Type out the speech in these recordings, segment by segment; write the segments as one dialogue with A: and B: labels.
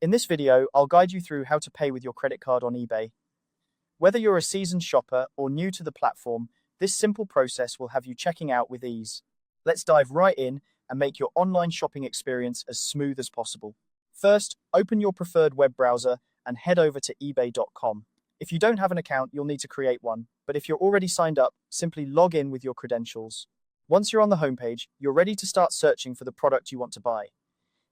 A: In this video, I'll guide you through how to pay with your credit card on eBay. Whether you're a seasoned shopper or new to the platform, this simple process will have you checking out with ease. Let's dive right in and make your online shopping experience as smooth as possible. First, open your preferred web browser and head over to ebay.com. If you don't have an account, you'll need to create one, but if you're already signed up, simply log in with your credentials. Once you're on the homepage, you're ready to start searching for the product you want to buy.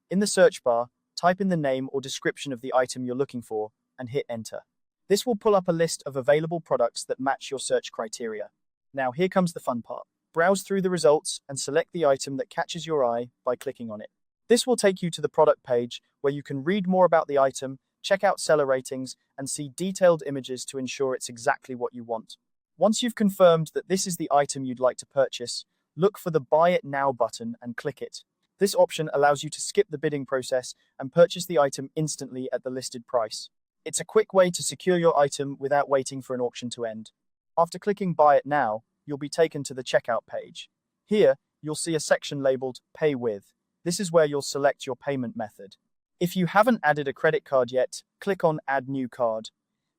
A: In the search bar, type in the name or description of the item you're looking for and hit enter. This will pull up a list of available products that match your search criteria. Now here comes the fun part. Browse through the results and select the item that catches your eye by clicking on it. This will take you to the product page where you can read more about the item, check out seller ratings, and see detailed images to ensure it's exactly what you want. Once you've confirmed that this is the item you'd like to purchase, look for the Buy It Now button and click it. This option allows you to skip the bidding process and purchase the item instantly at the listed price. It's a quick way to secure your item without waiting for an auction to end. After clicking Buy It Now, you'll be taken to the checkout page. Here, you'll see a section labeled Pay With. This is where you'll select your payment method. If you haven't added a credit card yet, click on Add New Card.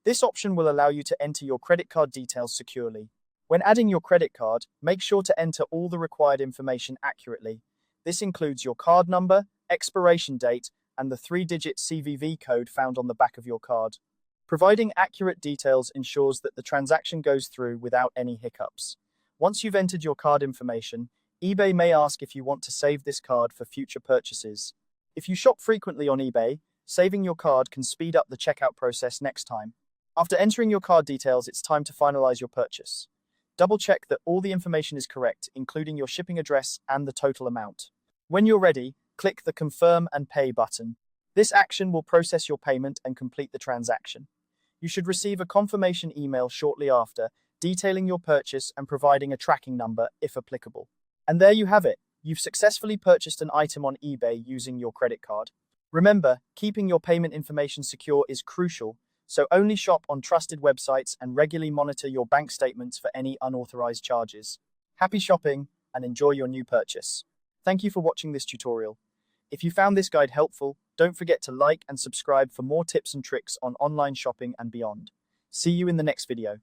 A: This option will allow you to enter your credit card details securely. When adding your credit card, make sure to enter all the required information accurately. This includes your card number, expiration date, and the 3-digit CVV code found on the back of your card. Providing accurate details ensures that the transaction goes through without any hiccups. Once you've entered your card information, eBay may ask if you want to save this card for future purchases. If you shop frequently on eBay, saving your card can speed up the checkout process next time. After entering your card details, it's time to finalize your purchase. Double-check that all the information is correct, including your shipping address and the total amount. When you're ready, click the Confirm and Pay button. This action will process your payment and complete the transaction. You should receive a confirmation email shortly after, detailing your purchase and providing a tracking number if applicable. And there you have it. You've successfully purchased an item on eBay using your credit card. Remember, keeping your payment information secure is crucial, so only shop on trusted websites and regularly monitor your bank statements for any unauthorized charges. Happy shopping and enjoy your new purchase. Thank you for watching this tutorial. If you found this guide helpful, don't forget to like and subscribe for more tips and tricks on online shopping and beyond. See you in the next video.